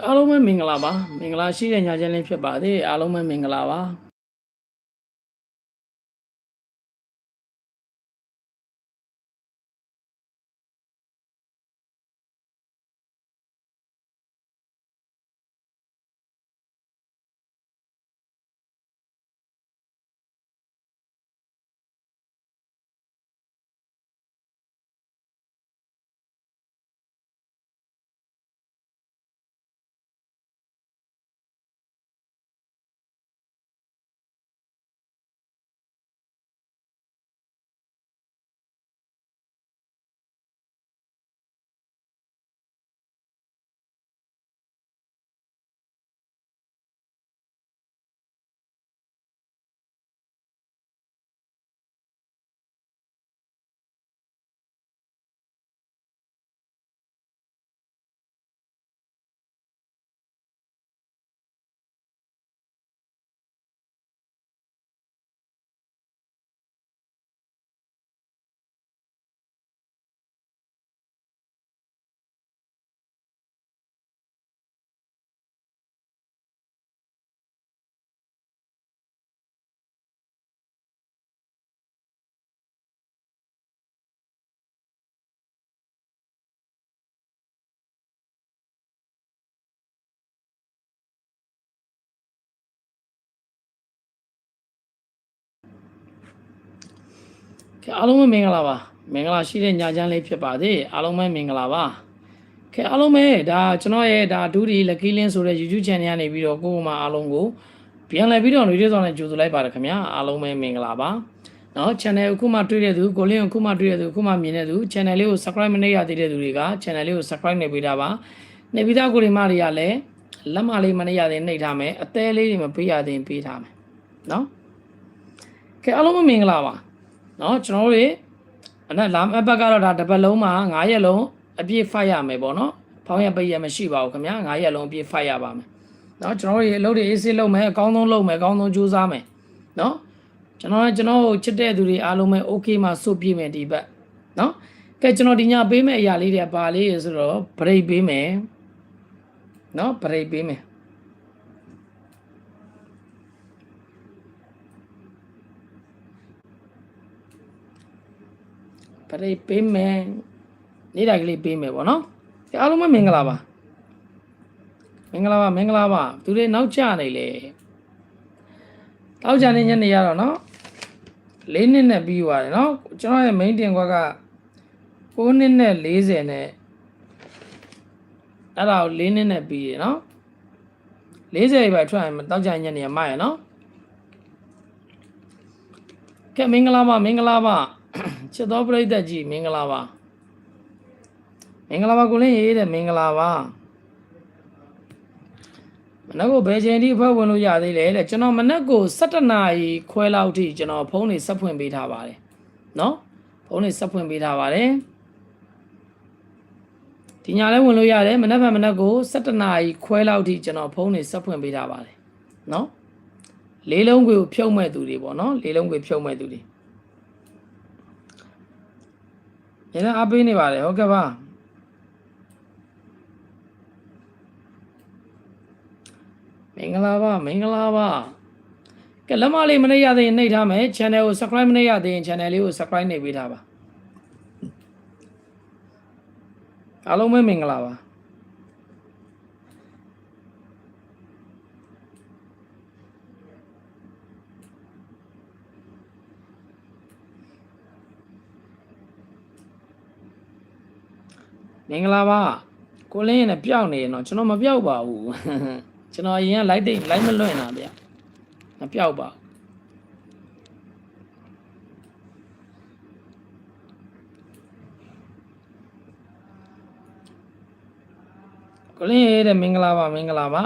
အားလုံးပဲမင်္ဂလာပါမင်္ဂလာရှိတဲ့ညချမ်းလေးဖြစ်ပါသေးအားလုံးပဲမင်္ဂလာပါကဲအားလုံးပဲမင်္ဂလာပါမင်္ဂလာရှိတဲ့ညချမ်းလေးဖြစ်ပါသေးအားလုံးပဲမင်္ဂလာပါကဲအားလုံးပဲဒါကျွန်တော်ရဲ့ဒါဒူဒီလက်ကီလင်းဆိုတဲ့ YouTube channel ကနေပြီးတော့ကိုယ်မှာအားလုံးကိုပြန်လည်ပြီးတော့လူတွေဆောင်နဲ့ကြိုဆိုလိုက်ပါတယ်ခင်ဗျာအားလုံးပဲမင်္ဂလာပါเนาะ channel အခုမှတွေ့တဲ့သူကိုလင်းအခုမှတွေ့တဲ့သူအခုမှမြင်တဲ့သူ channel လေးကို subscribe မလုပ်ရသေးတဲ့သူတွေက channel လေးကို subscribe နေပေးတာပါနေပြီးသားကိုဒီမတွေကလည်းလက်မလေးမနေရသေးနှိပ်ထားမယ်အသေးလေးတွေမပေးရသေးပေးထားမယ်เนาะကဲအားလုံးပဲမင်္ဂလာပါเนาะကျွန်တော်တို့အနက်လာမဘက်ကတော့ဒါတစ်ပတ်လုံးမှာ9ရက်လုံးအပြည့်ဖိုက်ရမယ်ပေါ့เนาะဖောင်းရပိတ်ရမရှိပါဘူးခင်ဗျာ9ရက်လုံးအပြည့်ဖိုက်ရပါမယ်เนาะကျွန်တော်တို့အလုပ်တွေအေးဆေးလုပ်မယ်အကောင်းဆုံးလုပ်မယ်အကောင်းဆုံးကြိုးစားမယ်เนาะကျွန်တော်ကိုချစ်တဲ့သူတွေအားလုံးပဲ okay မှာစုပြည့်မယ်ဒီဘက်เนาะကဲကျွန်တော်ဒီညပေးမယ့်အရာလေးတွေပါလေးဆိုတော့ break ပေးမယ်เนาะ break ပေးမယ်ပရိပေးမယ်နေ့တိုင်းကလေးပေးမယ်ပေါ့နော်အားလုံးပဲမင်္ဂလာပါမင်္ဂလာပါမင်္ဂလာပါသူတွေနောက်ကျနေလေတောက်ကြနေညနေရတော့နော်4နှစ်နဲ့ပြီးသွားတယ်နော်ကျွန်တော်ရဲ့ main တင်ခွက်က9နှစ်နဲ့40နဲ့အဲ့ဒါကို4နှစ်နဲ့ပြီးရနော်40ပဲထွက်ရင်တောက်ကြညနေရမရနော်ကဲမင်္ဂလာပါမင်္ဂလာပါချစ်တော်ပရိသတ်ကြီးမင်္ဂလာပါမင်္ဂလာပါကိုလင်းရေးတဲ့မင်္ဂလာပါမနက်ကိုဘယ်ချိန်ထိဖွဲ့ဝင်လို့ရသေးလဲတဲ့ကျွန်တော်မနက်ကို17နာရီခွဲလောက်ထိကျွန်တော်ဖုန်းတွေဆက်ဖွင့်ပေးထားပါတယ်เนาะဖုန်းတွေဆက်ဖွင့်ပေးထားပါတယ်ဒီညလည်းဝင်လို့ရတယ်မနက်ဖြန်မနက်ကို17နာရီခွဲလောက်ထိကျွန်တော်ဖုန်းတွေဆက်ဖွင့်ပေးထားပါတယ်เนาะလေးလုံးကိုဖြုတ်မဲ့သူတွေပေါ့เนาะလေးလုံးကိုဖြုတ်မဲ့သူတွေရန်အားပေးနေပါတယ်ဟုတ်ကဲ့ပါမင်္ဂလာပါမင်္ဂလာပါကဲလက်မလေးမနေရသေးရင်နှိပ်ထားမယ် channel ကို subscribe မနေရသေးရင် channel လေးကို subscribe နေပေးထားပါအားလုံးပဲမင်္ဂလာပါမင်္ဂလာပါကိုလင်းနဲ့ပျောက်နေရင်တော့ကျွန်တော်မပျောက်ပါဘူးကျွန်တော်အရင်က live မလွှင့်တာဗျမပျောက်ပါကိုလင်းရဲ့မင်္ဂလာပါမင်္ဂလာပါ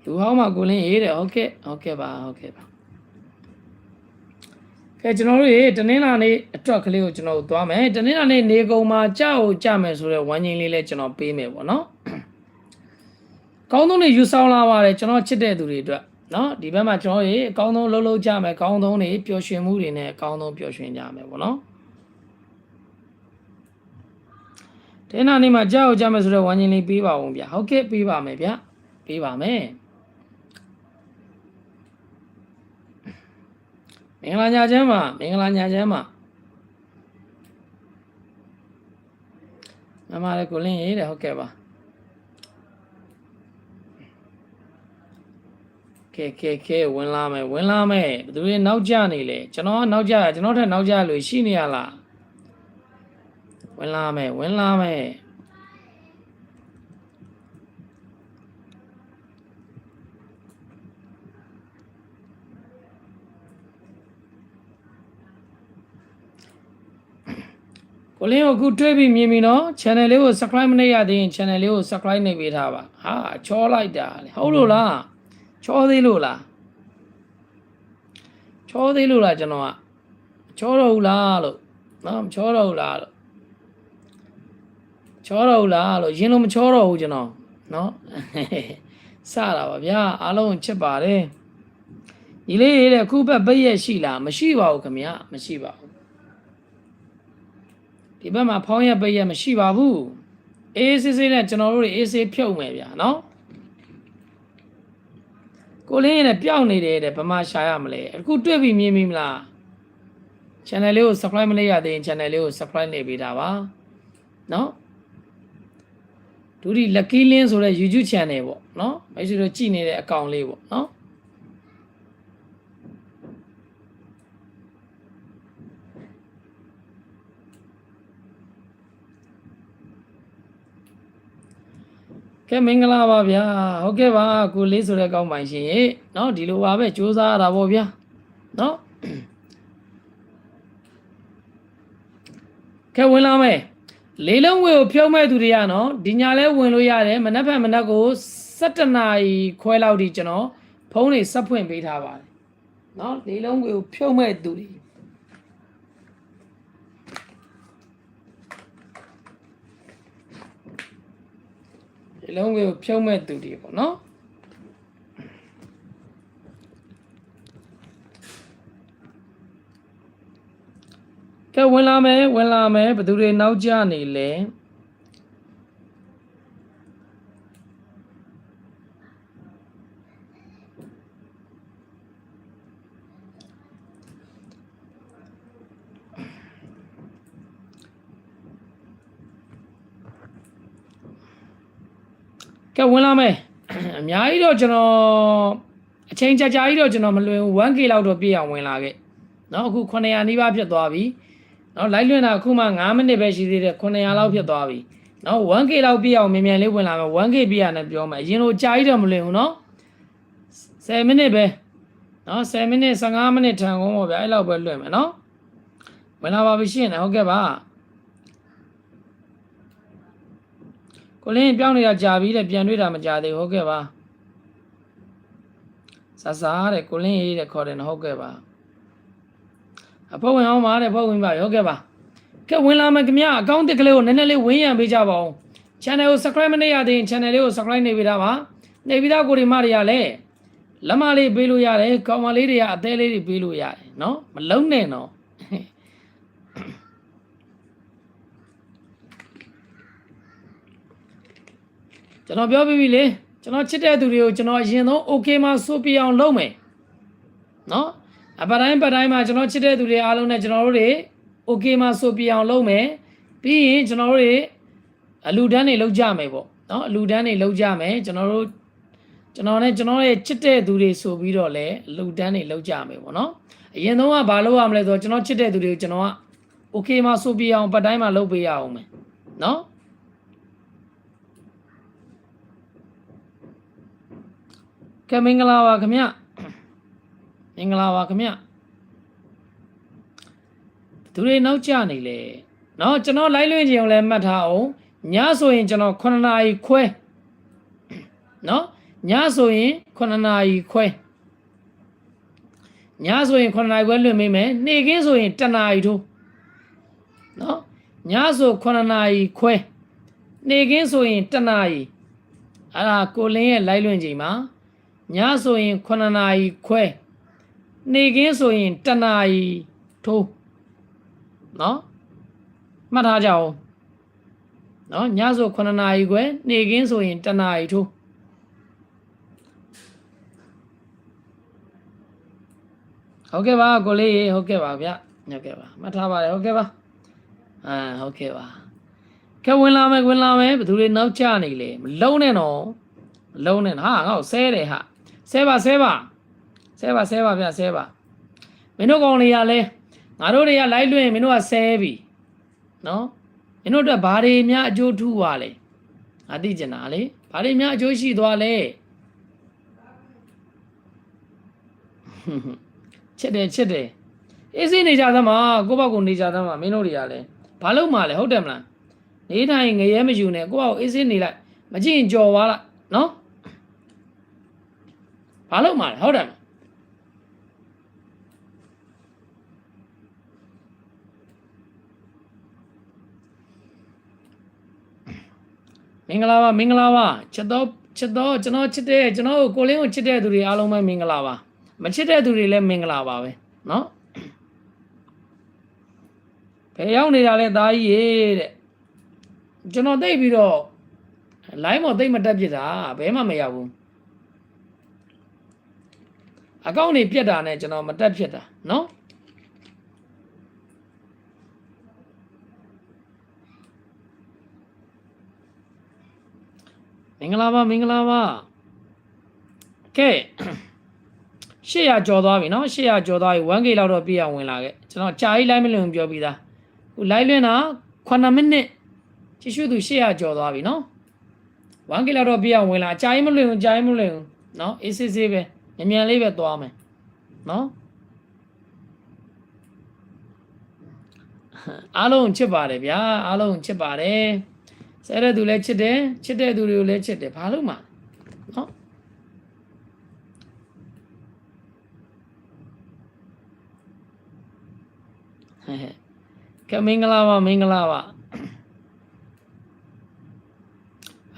လူဟောင်းမှာကိုလင်းရေးတယ်ဟုတ်ကဲ့ဟုတ်ကဲ့ပါဟုတ်ကဲ့ပါကဲကျွန်တော်တို့တနင်္လာနေ့အတွက်ကလေးကိုကျွန်တော်တို့သွားမယ်တနင်္လာနေ့နေကုံမှာကြောက်ကြမယ်ဆိုတော့ဝမ်းချင်းလေးလည်းကျွန်တော်ပေးမယ်ပေါ့နော်ကောင်းဆုံးတွေယူဆောင်လာပါတယ်ကျွန်တော်ချစ်တဲ့သူတွေအတွက်နော်ဒီဘက်မှာကျွန်တော်အကောင်းဆုံးလှုပ်လှုပ်ကြမယ်ကောင်းဆုံးတွေပျော်ရွှင်မှုတွေနဲ့အကောင်းဆုံးပျော်ရွှင်ကြမယ်ပေါ့နော် တဲနာနေမှာကြောက်ကြမယ်ဆိုတော့ဝမ်းချင်းလေးပေးပါဦးဗျာဟုတ်ကဲ့ပေးပါမယ်ဗျာပေးပါမယ်မင်္ဂလာညချမ်းပါမင်္ဂလာညချမ်းပါမမလည်းကိုလင်းရေးတယ်ဟုတ်ကဲ့ပါကဲဝင်လာမယ်ဘယ်သူတွေနောက်ကျနေလဲကျွန်တော်ထက်နောက်ကျလို့ရှိနေရလားဝင်လာမယ်ကိုလင်းကိုအခုတွေ့ပြီးမြင်ပြီနော် channel လေးကို subscribe မလုပ်ရသေးရင် channel လေးကို subscribe နှိပ်ပေးထားပါဟာချောလိုက်တာလေဟုတ်လို့လားချောသေးလို့လားကျွန်တော်ကချောတော့ဘူးလားလို့နော်ချောတော့ဘူးလားလို့ရင်းလို့မချောတော့ဘူးကျွန်တော်နော်စတာပါဗျာအားလုံးချစ်ပါတယ်ညီလေးတဲ့အခုဘက်ပိတ်ရက်ရှိလားမရှိပါဘူးခင်ဗျာမရှိပါဘူးဒီဘက်မှာဖောင်းရက်ပိတ်ရက်မရှိပါဘူးအေးစစ်နဲ့ကျွန်တော်တို့တွေအေးစစ်ဖြုတ်မယ်ဗျာနော်ကိုလင်းရဲ့ပျောက်နေတယ်တဲ့ဘာမှရှာရမလဲအခုတွေ့ပြီးမြင်ပြီမလား channel လေးကို subscribe မလုပ်ရသေးရင် channel လေးကို subscribe လုပ်ပေးတာပါနော်ဒူဒီ lucky link ဆိုတဲ့ YouTube channel ပေါ့နော်မိတ်ဆွေတို့ကြည့်နေတဲ့အကောင့်လေးပေါ့နော်ကဲမင်္ဂလာပါဗျာဟုတ်ကဲ့ပါကိုလေးဆိုတဲ့ကောင်းပိုင်ရှင်ရေเนาะဒီလိုပါပဲစူးစမ်းရတာပေါ့ဗျာเนาะကဲဝင်လာမယ်လေးလုံးဝေကိုဖြုံးမဲ့သူတွေကနော်ဒီညာလဲဝင်လို့ရတယ်မနက်ဖြန်မနက်ကို17နာရီခွဲလောက်ထိကျွန်တော်ဖုန်းတွေဆက်ဖွင့်ပေးထားပါတယ်เนาะလေးလုံးဝေကိုဖြုံးမဲ့သူတွေလုံးဝဖြုံးမဲ့သူတွေပေါ့နော်ကဲဝင်လာမယ်ဘယ်သူတွေနောက်ကျနေလဲကဲဝင်လာမယ်အများကြီးတော့ကျွန်တော်အချိန်ကြာကြီးတော့ကျွန်တော်မလွင်ဘူး 1K လောက်တော့ပြည့်အောင်ဝင်လာခဲ့เนาะအခု900နီးပါးဖြစ်သွားပြီเนาะလိုက်လွင်တာအခုမှ9မိနစ်ပဲရှိသေးတယ်900လောက်ဖြစ်သွားပြီเนาะ 1K လောက်ပြည့်အောင်မြန်လေးဝင်လာမယ် 1K ပြည့်ရနဲ့ပြောမယ်အရင်လိုကြာကြီးတော့မလွင်ဘူးเนาะ10မိနစ်ပဲเนาะ10မိနစ်15မိနစ်ထန်ကုန်ပေါ့ဗျာအဲ့လောက်ပဲလွင်မယ်เนาะဝင်လာပါပြီရှင်းတယ်ဟုတ်ကဲ့ပါကိုလင်းပြောင်းနေတာကြာပြီတဲ့ပြန်တွေ့တာမကြာသေးဘူးဟုတ်ကဲ့ပါဆဆာတဲ့ကိုလင်းရေးတဲ့ခေါ်တယ်နော်ဟုတ်ကဲ့ပါအဖို့ဝင်အောင်ပါတဲ့ဖို့ဝင်ပါဟုတ်ကဲ့ပါကဲဝင်လာမယ်ခင်ဗျအကောင့်တစ်ကလေးကိုနည်းနည်းလေးဝင်းရံပေးကြပါဦး channel ကို subscribe မလုပ်ရသေးရင် channel လေးကို subscribe နေပေးတာပါနေပြီးသားကိုဒီမတွေကလည်းလက်မလေးပေးလို့ရတယ်ကောင်မလေးတွေကအသေးလေးတွေပေးလို့ရတယ်နော်မလုံးနဲ့နော်ကျွန်တော်ပြောပြီးပြီလေကျွန်တော်ချစ်တဲ့သူတွေကိုကျွန်တော်အရင်ဆုံး okay မှာဆိုပြအောင်လုပ်မယ်နော်အပတိုင်းမှာကျွန်တော်ချစ်တဲ့သူတွေအားလုံးနဲ့ကျွန်တော်တို့တွေ okay မှာဆိုပြအောင်လုပ်မယ်ပြီးရင်ကျွန်တော်တို့တွေအလူတန်းတွေလောက်ကြမယ်ပေါ့နော်အလူတန်းတွေလောက်ကြမယ်ကျွန်တော်နဲ့ကျွန်တော်ရဲ့ချစ်တဲ့သူတွေဆိုပြီးတော့လဲအလူတန်းတွေလောက်ကြမယ်ပေါ့နော်အရင်ဆုံးကဘာလုပ်ရမလဲဆိုတော့ကျွန်တော်ချစ်တဲ့သူတွေကိုကျွန်တော်က okay မှာဆိုပြအောင်အပတိုင်းမှာလုပ်ပေးရအောင်မယ်နော်ကဲမင်္ဂလာပါခင်ဗျမင်္ဂလာပါခင်ဗျသူတွေနောက်ကျနေလေเนาะကျွန်တော်လိုက်လွှင့်ကြအောင်လဲမှတ်ထားအောင်ညဆိုရင်ကျွန်တော်9နာရီခွဲเนาะညဆိုရင်9နာရီခွဲညဆိုရင်9နာရီခွဲလွှင့်မိမယ်နေ့ခင်းဆိုရင်10နာရီထိုးเนาะညဆို9နာရီခွဲနေ့ခင်းဆိုရင်10နာရီအဲ့ဒါကိုလင်းရဲ့လိုက်လွှင့်ချိန်မှာညဆိုရင်9နာရီခွဲနေ့ခင်းဆိုရင်10နာရီထိုးเนาะမှတ်ထားကြအောင် နော်ညဆို9နာရီခွဲနေကင်းဆိုရင်1နာရီထိုးဟုတ်ကဲ့ပါကိုလေးဟုတ်ကဲ့ပါဗျဟုတ်ကဲ့ပါမှတ်ထားပါတယ်ဟုတ်ကဲ့ပါဟုတ်ကဲ့ပါကဲဝင်လာမယ်ဘယ်သူတွေနောက်ကျနေလဲမလုံးနဲ့နော်မလုံးနဲ့ဟာငါ့ကိုဆဲတယ်ဟာဆဲပါဗျဆဲပါမင်းတို့ကောင်တွေကလဲငါတို့တွေကလိုက်လွှင့်မင်းတို့ကဆဲပြီနော်မင်းတို့အတွက်ဘာတွေများအကျိုးထူးသွားလဲငါသိချင်တာလေဘာတွေများအကျိုးရှိသွားလဲချစ်တယ်အေးစိနေကြသမှာကိုယ့်ဘက်ကိုနေကြသမှာမင်းတို့တွေကလဲဘာလို့မှလဲဟုတ်တယ်မလားနေထိုင်ငရဲမယူနဲ့ကိုယ့်အောက်အေးစိနေလိုက်မကြည့်ရင်ကြော်သွားလိုက်နော်ဘာလို့မှလဲဟုတ်တယ်မင်္ဂလာပါချစ်တော့ကျွန်တော်ချစ်တဲ့ကျွန်တော်ကိုလင်းကိုချစ်တဲ့သူတွေအားလုံးပဲမင်္ဂလာပါမချစ်တဲ့သူတွေလည်းမင်္ဂလာပါပဲเนาะဘယ်ရောက်နေတာလဲသားကြီးရေတဲ့ကျွန်တော်သိပြီးတော့ line မသိမတက်ဖြစ်တာဘယ်မှမရောက်ဘူးအကောင့်တွေပြတ်တာနဲ့ကျွန်တော်မတက်ဖြစ်တာเนาะမင်္ဂလာပါကဲ800ကျော်သွားပြီเนาะ800ကျော်သွားပြီ 1k လောက်တော့ပြည့်အောင်ဝင်လာခဲ့ကျွန်တော်ကြာကြီး line မလွန်ပြောပြီးသားခု line လွင်တာ9မိနစ်ကြည့်ရှုသူ800ကျော်သွားပြီเนาะ 1k လောက်တော့ပြည့်အောင်ဝင်လာကြာကြီးမလွင်ဘူးเนาะအေးဆေးပဲမြန်လေးပဲသွားမယ်เนาะအားလုံးချစ်ပါတယ်ဗျာအားလုံးချစ်ပါတယ်ဆဲတဲ့သူလည်းချစ်တယ်ချစ်တဲ့သူတွေကိုလည်းချစ်တယ်ဘာလို့မှเนาะကဲမင်္ဂလာပါ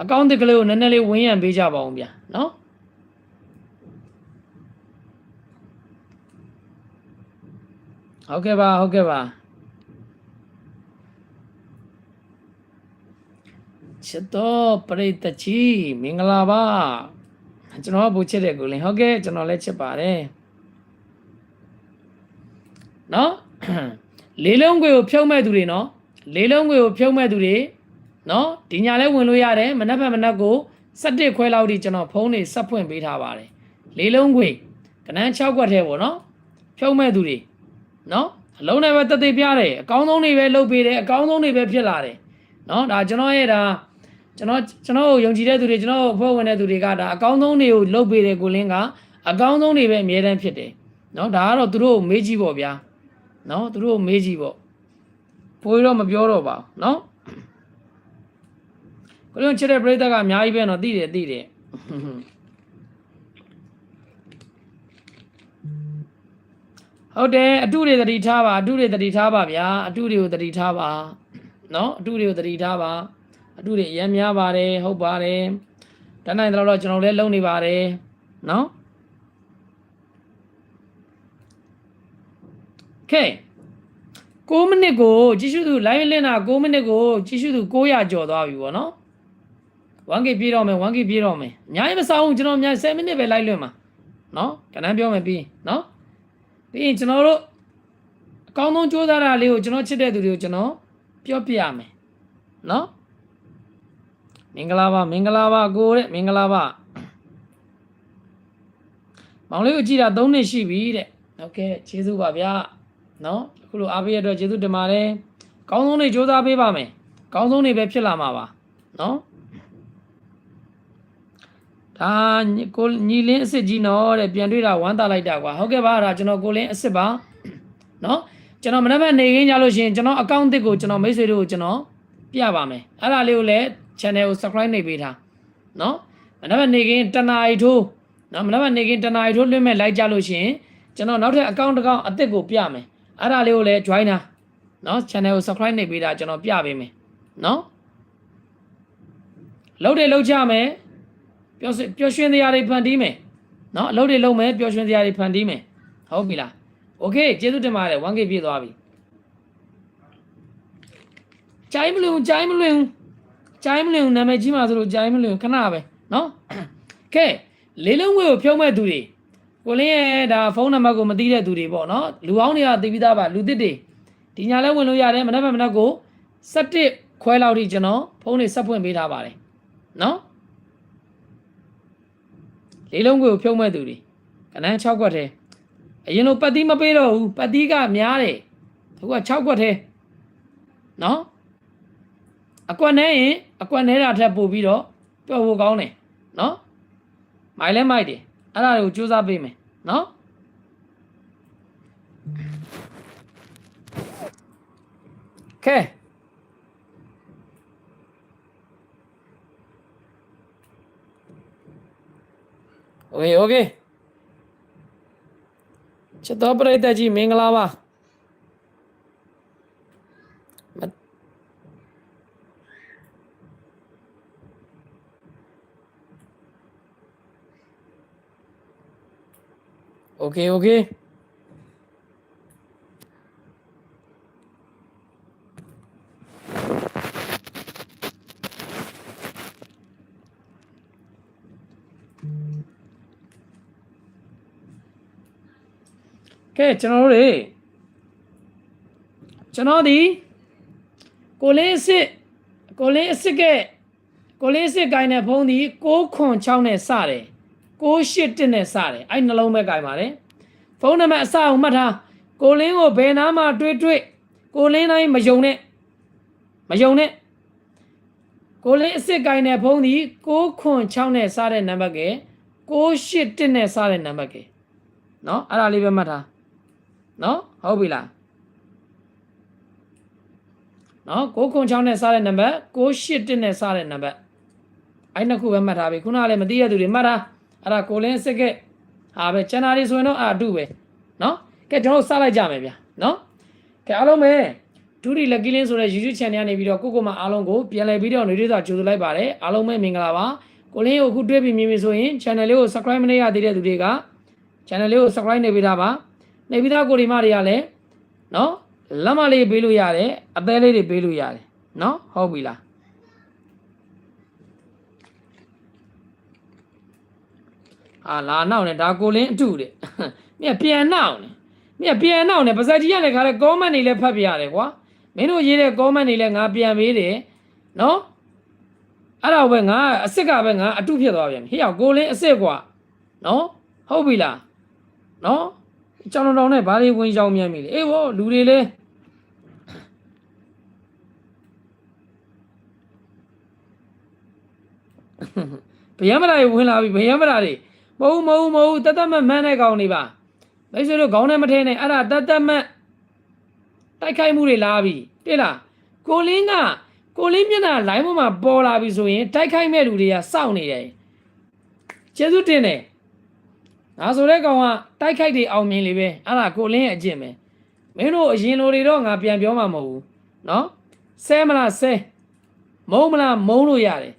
အကောင့်တစ်ကလေးကိုနည်းနည်းလေးဝင်းရံပေးကြပါဦးဗျာเนาะဟုတ်ကဲ့ပါချစ်တော့ပရိသတ်ကြီးမင်္ဂလာပါကျွန်တော်ကပူချစ်တဲ့ကိုလင်းဟုတ်ကဲ့ကျွန်တော်လည်းချစ်ပါတယ်เนาะလေးလုံးကိုဖြုံးမဲ့သူတွေเนาะလေးလုံးကိုဖြုံးမဲ့သူတွေเนาะဒီညာလဲဝင်လို့ရတယ်မနက်ကို17ခွဲလောက်ထိကျွန်တော်ဖုန်းတွေဆက်ဖွင့်ပေးထားပါတယ်လေးလုံးကိုကနန်း6ခွက်ထဲပေါ့เนาะဖြုံးမဲ့သူတွေเนาะအလုံးနဲ့ပဲတက်သေးပြတယ်အကောင်းဆုံးတွေပဲလုပ်ပေးတယ်အကောင်းဆုံးတွေပဲဖြစ်လာတယ်เนาะဒါကျွန်တော်ရဲ့ဒါကျွန်တော်ယုံကြည်တဲ့သူတွေကျွန်တော်ဖွဲ့ဝင်တဲ့သူတွေကဒါအကောင်းဆုံးတွေကိုလုပ်ပေးတယ်ကိုလင်းကအကောင်းဆုံးတွေပဲအမြဲတမ်းဖြစ်တယ်เนาะဒါကတော့သူတို့မေးကြည့်ပေါ့ဗျာเนาะသူတို့မေးကြည့်ပေါ့ပိုးတော့မပြောတော့ပါเนาะကိုလင်းချစ်တဲ့ပရိသတ်ကအများကြီးပဲเนาะသိတယ်ဟုတ်တယ်အတုတွေသတိထားပါဗျာအတုတွေကိုသတိထားပါเนาะအတုတွေကိုသတိထားပါအတုတွေအများများပါတယ်ဟုတ်ပါတယ်တန်းနိုင်တော့ကျွန်တော်လည်းလုံနေပါတယ်เนาะကဲ9မိနစ်ကိုကြည့်ရှုသူ live လင်းတာ9မိနစ်ကိုကြည့်ရှုသူ900ကျော်သွားပြီပေါ့เนาะ 1k ပြေးတော့မယ်အများကြီးမဆောင်ဘူးကျွန်တော်အများ10မိနစ်ပဲ live လွှင့်မှာเนาะကဏ္ဍပြောမယ်ပြီးเนาะပြီးရင်ကျွန်တော်တို့အကောင်းဆုံးကြိုးစားတာလေးကိုကျွန်တော်ချစ်တဲ့သူတွေကိုကျွန်တော်ပြောပြရမယ်เนาะမင်္ဂလာပါကိုတဲ့မင်္ဂလာပါမောင်လေးကိုကြည့်တာ3နှစ်ရှိပြီတဲ့ဟုတ်ကဲ့ကျေးဇူးပါဗျာเนาะအခုလိုအားပေးရတော့ကျေးဇူးတင်ပါတယ်ကောင်းဆုံးတွေကြိုးစားပေးပါမယ်ကောင်းဆုံးတွေပဲဖြစ်လာမှာပါเนาะဒါကိုညီလင်းအစ်စ်ကြီးနော်တဲ့ပြန်တွေ့တာဝမ်းသာလိုက်တာကွာဟုတ်ကဲ့ပါဒါကျွန်တော်ကိုလင်းအစ်စ်ပါเนาะကျွန်တော်မနေ့ကနေခင်းကြလို့ရှိရင်ကျွန်တော်အကောင့်တစ်ကိုကျွန်တော်မိတ်ဆွေတို့ကိုကျွန်တော်ပြပါမယ်အဲ့ဒါလေးကိုလည်း channel ကို subscribe နေပေးထားเนาะမနေ့ကနေခင်းတနာရီထိုးเนาะမနေ့ကနေခင်းတနာရီထိုးလွှင့်မဲ့လိုက်ကြလို့ရှိရင်ကျွန်တော်နောက်ထပ်အကောင့်တစ်ကောင်အသစ်ကိုပြမယ်အဲ့ဒါလေးကိုလည်း join တာเนาะ channel ကို subscribe နေပေးတာကျွန်တော်ပြပေးမယ်เนาะလှုပ်ကြမယ်ပျော်ရွှင်တရားတွေဖန်တီးမယ်เนาะအလုပ်တွေလုပ်မယ်ပျော်ရွှင်တရားတွေဖန်တီးမယ်ဟုတ်ပြီလားโอเคကျေးဇူးတင်ပါတယ် 1k ပြည့်သွားပြီကြိုင်းမလွင် ကြိုင်းမလင်နာမည်ကြီးမှာဆိုလို့ကြိုင်းမလင်ခဏပဲနော်ကဲလေးလုံးငွေကိုဖြုံးမဲ့သူတွေကိုလင်းရဲ့ဒါဖုန်းနံပါတ်ကိုမသိတဲ့သူတွေပေါ့နော်လူအောင်တွေကသိပြီးသားပါလူသစ်တွေဒီညာလဲဝင်လို့ရတယ်မနက်ဖြန်မနက်ကို17ခွဲလောက်ထိကျွန်တော်ဖုန်းတွေဆက်ဖွင့်ပေးထားပါတယ်နော်လေးလုံးကိုဖြုံးမဲ့သူတွေကနန်း6ခွက်ထဲအရင်လိုပတ်သီးမပေးတော့ဘူးပတ်သီးကများတယ်သူက6ခွက်ထဲနော်အကွက်နဲ့ရင်အကွက်နဲ့တာထက်ပို့ပြီးတော့ပျော်ဖို့ကောင်းတယ်နော်မိုင်လဲမိုက်တယ်အဲ့ဒါတွေကိုစူးစမ်းပေးမယ်နော်ကဲโอเคချစ်တော်ပရိသတ်ကြီးမင်္ဂလာပါโอเคကဲကျွန်တော်တို့တွေကျွန်တော်ဒီကိုလေးအစ်ကကိုလေးအစ်ကိုင်းတဲ့ဖုန်းဒီ606နဲ့စတယ်681နဲ့စတယ်အဲ့နှလုံးပဲကြိုင်ပါတယ်ဖုန်းနံပါတ်အစအောင်မှတ်ထားကိုလင်းကိုဘယ်နာမှတွေးကိုလင်းတိုင်းမယုံနဲ့ကိုလင်းအစ်စ်ကိုင်းတဲ့ဖုန်းဒီ606နဲ့စတဲ့နံပါတ်က681နဲ့စတဲ့နံပါတ်ကနော်အဲ့ဒါလေးပဲမှတ်ထားနော်ဟုတ်ပြီလားနော်606နဲ့စတဲ့နံပါတ်681နဲ့စတဲ့နံပါတ်အဲ့နှစ်ခုပဲမှတ်ထားပြီခုနကလည်းမသိရသူတွေမှတ်ထားအဲ့ဒါကိုလင်းစစ်ကဟာပဲကျန်တာတွေဆိုရင်တော့အတူပဲနော်ကဲကျွန်တော်စလိုက်ကြမယ်ဗျာနော်ကဲအားလုံးပဲဒူရီလက်ကီလင်းဆိုတဲ့ YouTube channel ကနေပြီးတော့ကိုမအားလုံးကိုပြန်လည်ပြီးတော့နေရစွာကြိုဆိုလိုက်ပါတယ်အားလုံးပဲမင်္ဂလာပါကိုလင်းကိုအခုတွေ့ပြီးမြင်ပြီဆိုရင် channel လေးကို subscribe မလုပ်ရသေးတဲ့သူတွေက channel လေးကို subscribe နေပေးထားပါနေပြီးသားကိုဒီမတွေကလည်းနော်လက်မလေးပေးလို့ရတယ်အသေးလေးတွေပေးလို့ရတယ်နော်ဟုတ်ပြီလားလာနောက်နဲ့ဒါကိုလင်းအတူတဲ့မြက်ပြန်နောက်နဲ့ပါဇက်ကြီးရတဲ့ခါလဲ comment တွေလည်းဖတ်ပြရတယ်ကွာမင်းတို့ရေးတဲ့ comment တွေလည်းငါပြန်ပေးတယ်နော်အဲ့ဒါပဲငါအစ်စ်ကပဲငါအတုဖြစ်သွားပြန်ဟေ့ရောက်ကိုလင်းအစ်စ်ကွာနော်ဟုတ်ပြီလားနော်ကြောင်တောင်နဲ့ဘာတွေဝင်ရောက်မြန်ပြီလေအေးဘောလူတွေလေဗျမ်းမလာတွေဝင်လာပြီဗျမ်းမလာတွေမဟုတ်တတ်မမှန်းတဲ့ကောင်တွေပါမိတ်ဆွေတို့ခေါင်းထဲမထဲနဲ့အဲ့ဒါတတ်မတိုက်ခိုက်မှုတွေလာပြီတိလားကိုလင်းမျက်နှာလိုင်းပေါ်မှာပေါ်လာပြီဆိုရင်တိုက်ခိုက်မဲ့လူတွေကစောင့်နေတယ်ကျေးဇူးတင်တယ်ငါဆိုတဲ့ကောင်ကတိုက်ခိုက်တွေအောင်မြင်လေပဲအဲ့ဒါကိုလင်းရဲ့အကျင့်ပဲမင်းတို့အရင်လိုတွေတော့ငါပြန်ပြောမှာမဟုတ်ဘူးနော်ဆဲမလားဆဲမုံမလားမုံလို့ရတယ်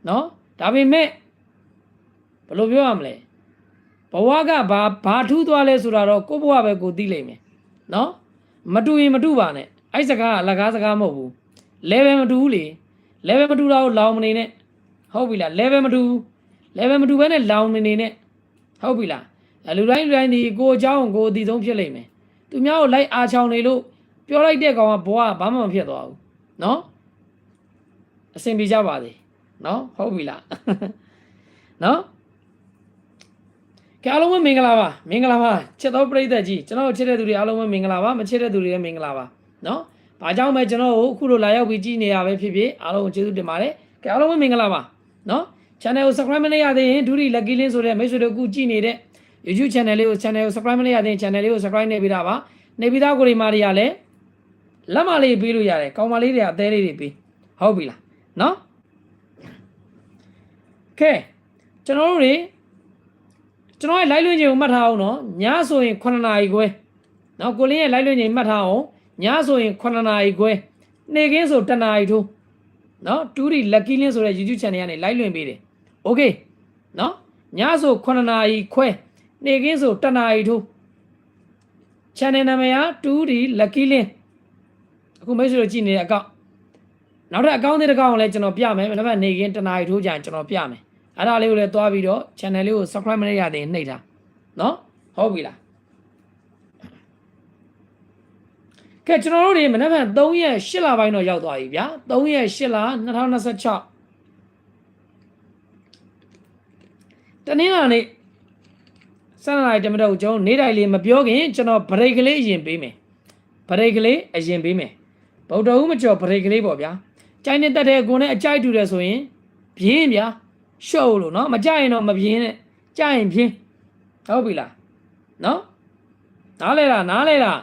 နော်ဒါပေမဲ့ဘယ်လိုပြောရမလဲဘဝကဘာထူးသွားလဲဆိုတာတော့ကိုယ့်ဘဝပဲကိုသိလိမ့်မယ်နော်မတူရင်မတူပါနဲ့အဲ့စကားအလကားစကားမဟုတ်ဘူး level မတူဘူးလေ level မတူတော့လောင်မနေနဲ့ဟုတ်ပြီလား level မတူဘဲနဲ့လောင်မနေနဲ့ဟုတ်ပြီလားလူတိုင်းဒီကိုအကြောင်းကိုအသိဆုံးဖြစ်လိမ့်မယ်သူများကိုလိုက်အားချောင်းနေလို့ပြောလိုက်တဲ့ကောင်ကဘဝဘာမှမဖြစ်သွားဘူးနော်အဆင်ပြေကြပါစေနော်ဟုတ်ပြီလားနော်ကဲအားလုံးပဲမင်္ဂလာပါချစ်တော်ပရိသတ်ကြီးကျွန်တော်ချစ်တဲ့သူတွေအားလုံးပဲမင်္ဂလာပါမချစ်တဲ့သူတွေလည်းမင်္ဂလာပါနော်ဘာကြောင့်ပဲကျွန်တော်ကိုအခုလိုလာရောက်ပြီးကြည်နေရပဲဖြစ်အားလုံးကိုကျေးဇူးတင်ပါတယ်ကဲအားလုံးပဲမင်္ဂလာပါနော် channel ကို subscribe မလုပ်ရသေးရင်ဒူရီလက်ကီလင်းဆိုတဲ့မိတ်ဆွေတို့အခုကြည်နေတဲ့ YouTube channel လေးကို subscribe မလုပ်ရသေးရင် channel လေးကို subscribe နေပြီးသားပါနေပြီးသားကိုဒီမာတွေကလည်းလက်မလေးပေးလို့ရတယ်ကောင်းမလေးတွေအသေးလေးတွေပေးဟုတ်ပြီလားနော်ကဲကျွန်တော်ရဲ့ live လွှင့်ချိန်ကိုမှတ်ထားအောင်နော်ညဆိုရင်9နာရီခွဲနော်ကိုလင်းရဲ့ live လွှင့်ချိန်မှတ်ထားအောင်ညဆိုရင်9နာရီခွဲနေ့ကင်းဆို10နာရီထိုးနော်တူရီလက်ကီလင်းဆိုတဲ့ YouTube channel ကနေ live လွှင့်ပေးတယ်โอเคနော်ညဆို9နာရီခွဲနေ့ကင်းဆို10နာရီထိုး channel နာမည်ကတူရီလက်ကီလင်းအခုမိတ်ဆွေတို့ကြည့်နေတဲ့အကောင့် နောက်ထပ်အကောင့်တစ်ကောင်လည်းကျွန်တော်ပြမယ်မနက်ဖြန်နေခင်းတနားရီထိုးကြရင်ကျွန်တော်ပြမယ်အဲ့ဒါလေးကိုလည်းသွားပြီးတော့ channel လေးကို subscribe မလုပ်ရသေးရင်နှိပ်ထားနော်ဟုတ်ပြီလားကဲကျွန်တော်တို့တွေမနက်ဖြန်3ရက်8လပိုင်းတော့ရောက်သွားပြီဗျာ3ရက်8လ2026တနင်္လာနေ့7လတမတော့ကျွန်တော်နေ့တိုင်းလေးမပြောခင်ကျွန်တော် break ကလေးအရင်ပေးမယ် break ကလေးအရင်ပေးမယ်ဗုဒ္ဓဦးမကျော် break ကလေးပေါ့ဗျာကြိုင်းနေတတ်တဲ့ကိုယ်နဲ့အကြိုက်တူတယ်ဆိုရင်ပြင်းဗျာရှုပ်လို့နော်မကြိုက်ရင်တော့မပြင်းနဲ့ကြိုက်ရင်ပြင်းဟုတ်ပြီလားနော်နားလဲလား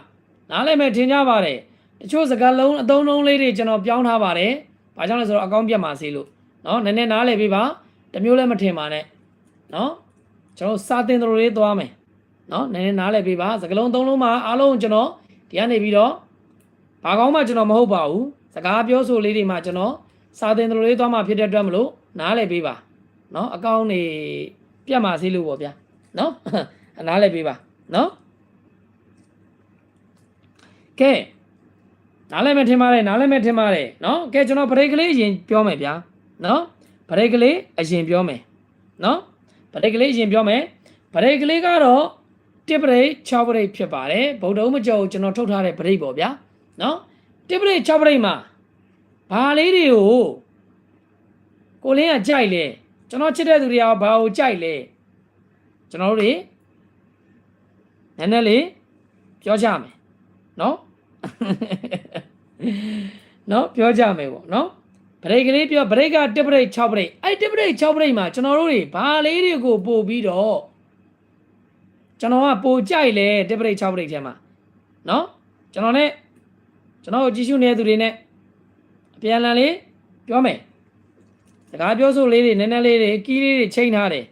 နားလဲမဲ့ထင်ကြပါတယ်တချို့စကားလုံးအသုံးလုံးလေးတွေကျွန်တော်ပြောင်းထားပါတယ်ဘာကြောင့်လဲဆိုတော့အကောင့်ပြတ်မှာစေလို့နော်နည်းနည်းနားလဲပေးပါတမျိုးလည်းမထင်ပါနဲ့နော်ကျွန်တော်စာတင်တော်လေးသွားမယ်နော်နည်းနည်းနားလဲပေးပါစကားလုံးသုံးလုံးမှာအားလုံးကျွန်တော်ဒီကနေပြီးတော့ဘာကောင်းမှကျွန်တော်မဟုတ်ပါဘူးစကားပြောဆိုလေးတွေမှာကျွန်တော်စာတင်တော်လေးသွားမှဖြစ်တဲ့အတွက်မလို့နားလဲပေးပါနော်အကောင့်တွေပြတ်မှာစေလို့ပေါ့ဗျာနော်နားလဲပေးပါနော်ကဲနားလဲမဲ့ထင်ပါတယ်နော်ကဲကျွန်တော် break ကလေးအရင်ပြောမယ်ဗျာနော် break ကလေးအရင်ပြောမယ်နော် break ကလေးအရင်ပြောမယ် break ကလေးကတော့တစ် break 6 break ဖြစ်ပါတယ်ဗုဒ္ဓဦးမကျော်ကိုကျွန်တော်ထုတ်ထားတဲ့ break ပေါ့ဗျာနော်တစ် break 6 break မှာဘာလေးတွေကိုကိုလင်းကကြိုက်လဲကျွန်တော်ချစ်တဲ့သူတွေကဘာကိုကြိုက်လဲကျွန်တော်တို့တွေနည်းနည်းလေးပြောကြမယ်နော်နော်ပြောကြမယ်ပေါ့နော် break ကလေးပြော break ကတစ် break 6 break အဲ့တစ် break 6 break မှာကျွန်တော်တို့တွေဘာလေးတွေကိုပို့ပြီးတော့ကျွန်တော်ကပို့ကြိုက်လဲတစ် break 6 break ထဲမှာနော်ကျွန်တော်ကြည့်ရှုနေတဲ့သူတွေနဲ့အပြန်လန်လေးပြောမယ်စကားပြောဆိုလေးတွေနည်းနည်းလေးတွေကီးလေးတွေချိန်ထားတယ်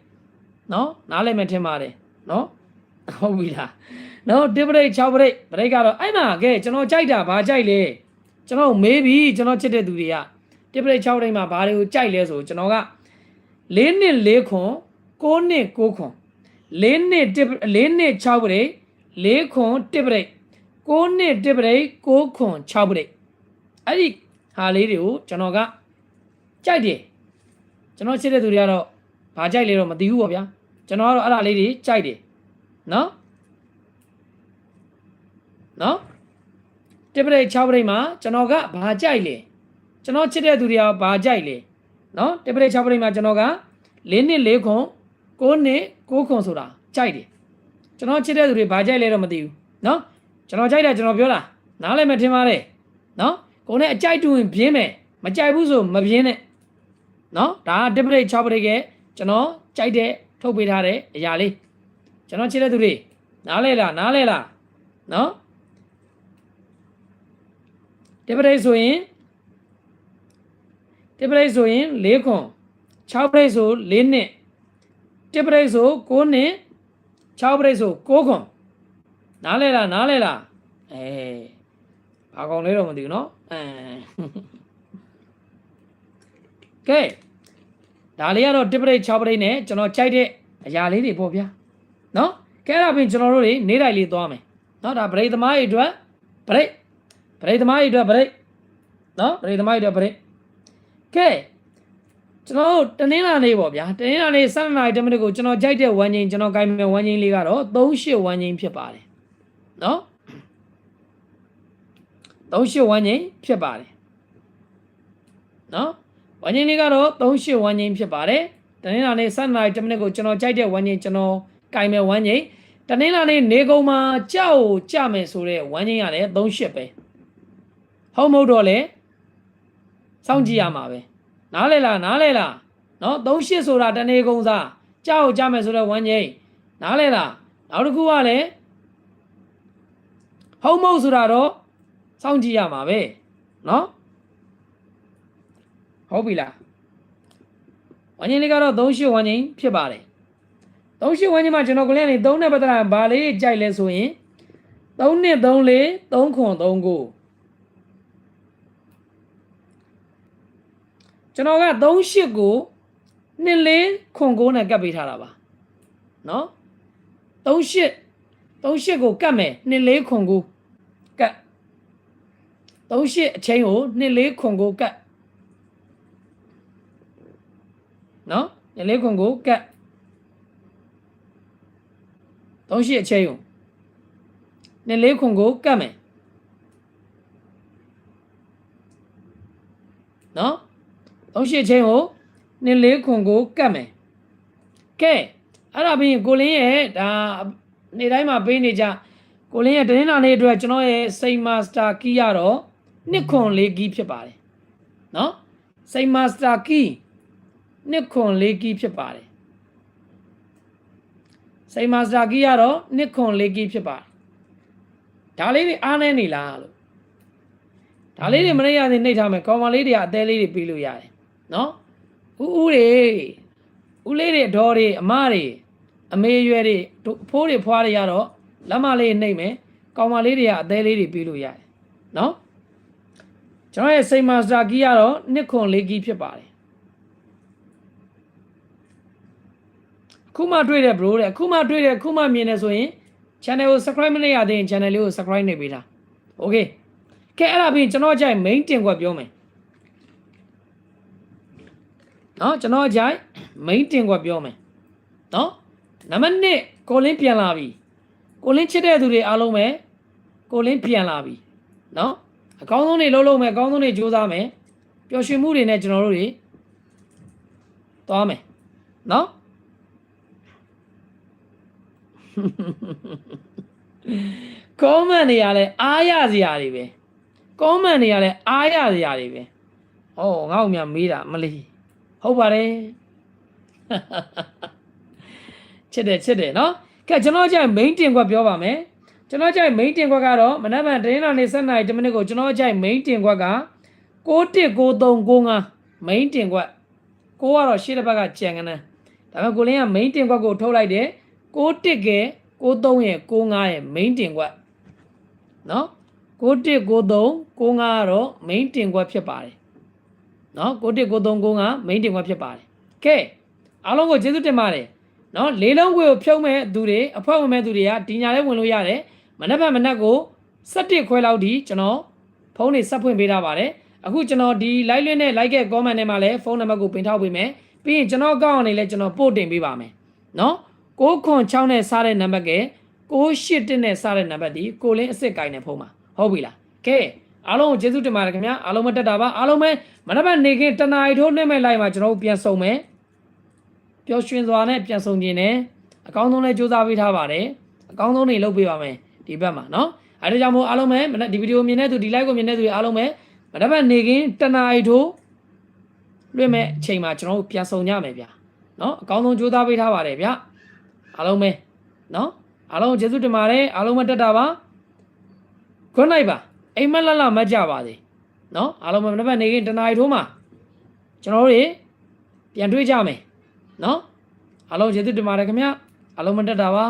နော်နားလည်မယ်ထင်ပါတယ်နော်ဟုတ်ပြီလားနော်တစ် break 6 break break ကတော့အဲ့မှာကဲကျွန်တော်ကြိုက်တာဘာကြိုက်လဲကျွန်တော်မေးပြီးကျွန်တော်ချစ်တဲ့သူတွေကတစ် break 6 break မှာဘာတွေကိုကြိုက်လဲဆိုကျွန်တော်က4နှစ်4ခွန်9နှစ်9ခွန်4နှစ်6 break 4ခွန်တစ် break 9နှစ်တစ် break 9ခွန်6 break အဲ့ဒီဟာလေးတွေကိုကျွန်တော်ကကြိုက်တယ်ကျွန်တော်ချစ်တဲ့သူတွေကတော့ဘာကြိုက်လဲတော့မသိဘူးပေါ့ဗျာကျွန်တော်ကတော့အဲ့ဒါလေးတွေကြိုက်တယ်နော်တစ် break 6 break မှာကျွန်တော်ကဘာကြိုက်လဲကျွန်တော်ချစ်တဲ့သူတွေကဘာကြိုက်လဲနော်တစ် break 6 break မှာကျွန်တော်က4နှစ်4ခွန်9နှစ်9ခွန်ဆိုတာကြိုက်တယ်ကျွန်တော်ချစ်တဲ့သူတွေဘာကြိုက်လဲတော့မသိဘူးနော်ကျွန်တော်ကြိုက်တာကျွန်တော်ပြောတာနားလည်းမထင်ပါနဲ့နော်ကိုယ်နဲ့အကြိုက်တူရင်ပြင်းမယ်မကြိုက်ဘူးဆိုမပြင်းနဲ့နော်ဒါကတစ် break 6 break ရဲ့ကျွန်တော်ကြိုက်တဲ့ထုတ်ပေးထားတဲ့အရာလေးကျွန်တော်ချစ်တဲ့သူတွေနားလဲလားနော်တစ် break ဆိုရင်4ခွန်6 break ဆို4နှစ်တစ် break ဆို9နှစ်6 break ဆို9ခွန်နားလဲလားဘာကောင်လဲတော့မသိဘူးနော်ကဲဒါလေးကတော့တစ် break 6 break နဲ့ကျွန်တော်ကြိုက်တဲ့အရာလေးတွေပေါ့ဗျာနော်ကဲအဲ့ဒါပြင်ကျွန်တော်တို့တွေနေ့တိုင်းလေးသွားမယ်နော်ဒါ break သမားတွေအတွက် break သမားတွေအတွက် break နော် break သမားတွေအတွက် break ကဲကျွန်တော်တို့တနင်္လာနေ့ပေါ့ဗျာတနင်္လာနေ့7နာရီ10မိနစ်ကိုကျွန်တော်ကြိုက်တဲ့ဝမ်းချင်းကျွန်တော်ကိုင်မဲ့ဝမ်းချင်းလေးကတော့38ဝမ်းချင်းဖြစ်ပါတယ်နော်38ဝမ်းချင်းဖြစ်ပါတယ်နော်ဝမ်းချင်းလေးကတော့38ဝမ်းချင်းဖြစ်ပါတယ်တနင်္လာနေ့7နာရီ10မိနစ်ကိုကျွန်တော်ကြိုက်တဲ့ဝမ်းချင်းကျွန်တော်ကိုင်မဲ့ဝမ်းချင်းတနင်္လာနေ့နေကုန်းမှာကြောက်ကြမယ်ဆိုတဲ့ဝမ်းချင်းရတယ်38ပဲဟုတ်မဟုတ်တော့လေစောင့်ကြည့်ရမှာပဲနားလဲလားနော်38ဆိုတာတနေကုန်းစားကြောက်ကြမယ်ဆိုတဲ့ဝမ်းချင်းနားလဲလားနောက်တစ်ခုကလည်းဟုတ်မဟုတ်ဆိုတာတော့စောင့်ကြည့်ရမှာပဲနော်ဟုတ်ပြီလားဝမ်းချင်းလေးကတော့38ဝမ်းချင်းဖြစ်ပါတယ်38ဝမ်းချင်းမှာကျွန်တော်ကလေးကနေ3နဲ့ပတ်သက်တာဘာလေးကြိုက်လဲဆိုရင်3နှစ်3 4 3ခွန်3 9ကျွန်တော်က38ကို2 4ခွန်9နဲ့ကပ်ပေးထားတာပါနော်38ကိုကတ်မယ်2 4ခွန်9ကတ်38အချိန်ကို2 4ခွန်9ကတ် နော်နှစ်လေးခွန်ကိုကတ်38အချိန်ကိုနှစ်လေးခွန်ကိုကတ်မယ်နော်38အချိန်ကိုနှစ်လေးခွန်ကိုကတ်မယ်ကဲအဲ့ဒါပြီးကိုလင်းရဲ့ဒါနေ့တိုင်းမှာပေးနေကြကိုလင်းရဲ့တင်းနာနေ့အတွက်ကျွန်တော်ရဲ့စိန်မာစတာကီးရတော့နှစ်ခွန်လေးကီးဖြစ်ပါတယ်နော်စိန်မာစတာကီးနှစ်ခွန်လေးကီးဖြစ်ပါတယ်စိန်မာစတာကီးရတော့နှစ်ခွန်လေးကီးဖြစ်ပါတယ်ဒါလေးတွေအားနေနေလားလို့ဒါလေးတွေမရရသေးနှိပ်ထားမယ်ကောင်မလေးတွေကအသေးလေးတွေပြီးလို့ရတယ်နော်ဦးတွေဦးလေးတွေဒေါ်တွေအမတွေအမေရွယ်တွေဖိုးတွေဖွားတွေရတော့လက်မလေးနှိပ်မယ်ကောင်မလေးတွေကအသေးလေးတွေပြီးလို့ရတယ်နော်ကျွန်တော်ရဲ့စိန်မာစတာကီးကတော့နှစ်ခွန်လေးကီးဖြစ်ပါတယ်ခုမှတွေ့တဲ့ bro တဲ့ခုမှတွေ့တဲ့ခုမှမြင်နေဆိုရင် channel ကို subscribe မလုပ်ရသေးရင် channel လေးကို subscribe နေပေးတာ okay ကဲအဲ့ဒါပြီးကျွန်တော်ကြိုက် main တင်ကွက်ပြောမယ်နော်ကျွန်တော်ကြိုက် main တင်ကွက်ပြောမယ်နော်နံပါတ်1ကိုလင်းပြန်လာပြီကိုလင်းချစ်တဲ့သူတွေအားလုံးပဲကိုလင်းပြန်လာပြီနော်အကောင်းဆုံးတွေလုံးလုံးမယ်အကောင်းဆုံးတွေကြိုးစားမယ်ပျော်ရွှင်မှုတွေနဲ့ကျွန်တော်တို့တွေသွားမယ်နော်comment တွေရလဲအားရစရာတွေပဲ comment တွေရလဲအားရစရာတွေပဲဟောငါ့ကိုများမေးတာမလေးဟုတ်ပါတယ်ချစ်တယ်နော်ကဲကျွန်တော်ကြိုက် main တင်ကွက်ပြောပါမယ်ကျွန်တော်ကြိုက် main တင်ကွက်ကတော့မနက်ဖြန်တင်းလာနေ7 နာရီ10မိနစ်ကိုကျွန်တော်ကြိုက် main တင်ကွက်က619395 main တင်ကွက်ကိုကတော့ရှေ့တစ်ဘက်ကကြံကနန်းဒါပေမဲ့ကိုလင်းက main တင်ကွက်ကိုထုတ်လိုက်တယ်61ကဲ93ရဲ့95ရဲ့ main တင်ကွက်နော်619395ကတော့ main တင်ကွက်ဖြစ်ပါတယ်နော်619395 main တင်ကွက်ဖြစ်ပါတယ်ကဲအားလုံးကိုကျေးဇူးတင်ပါတယ်နော်လေးလုံးကိုဖြုံးမဲ့သူတွေအဖွဲ့ဝင်မဲ့သူတွေကဒီညာလေးဝင်လို့ရတယ်မနက်ဖြန်မနက်ကို17ခွဲလောက်ဒီကျွန်တော်ဖုန်းတွေဆက်ဖွင့်ပေးထားပါတယ်အခုကျွန်တော်ဒီ live လွှင့်နဲ့ like ရဲ့ comment ထဲမှာလည်းဖုန်းနံပါတ်ကိုပင်ထောက်ပေးမယ်ပြီးရင်ကျွန်တော်အကောင့်အနေနဲ့ကျွန်တော်ပို့တင်ပေးပါမယ်နော်906နဲ့စားတဲ့နံပါတ်က981နဲ့စားတဲ့နံပါတ်ဒီကိုလင်းအစ်စ်ကိုင်းနဲ့ဖုန်းပါဟုတ်ပြီလားကဲအားလုံးကိုကျေးဇူးတင်ပါတယ်ခင်ဗျာအားလုံးမတက်တာပါအားလုံးပဲမနက်ဖြန်နေခင်းတနာရီထိုးနှိမ့်မဲ့လိုက်မှာကျွန်တော်ပြန်ဆုံမယ်ပျော်ရွှင်စွာနဲ့ပြန်ဆုံခြင်းနဲ့အကောင်းဆုံးလေးစူးစမ်းပေးထားပါတယ်အကောင်းဆုံးတွေလုပ်ပေးပါမယ်ဒီဘက်မှာနော်အဲဒါကြောင့်မို့အားလုံးပဲမနက်ဒီဗီဒီယိုမြင်တဲ့သူဒီ live ကိုမြင်တဲ့သူတွေအားလုံးပဲမနက်ဖြန်နေခင်းတနာရီထိုးလွှင့်မဲ့အချိန်မှာကျွန်တော်တို့ပြန်ဆုံကြမယ်ဗျာနော်အကောင်းဆုံးစူးစမ်းပေးထားပါတယ်ဗျာအားလုံးပဲနော်အားလုံးကျေးဇူးတင်ပါတယ်အားလုံးမတက်တာပါ good night ပါအိမ်မက်လှမတ်ကြပါစေနော်အားလုံးမနက်ဖြန်နေခင်းတနာရီထိုးမှာကျွန်တော်တို့တွေပြန်တွေ့ကြမယ်နော်အားလုံးကျေးဇူးတင်ပါတယ်ခင်ဗျာအားလုံးမတက်တာပါ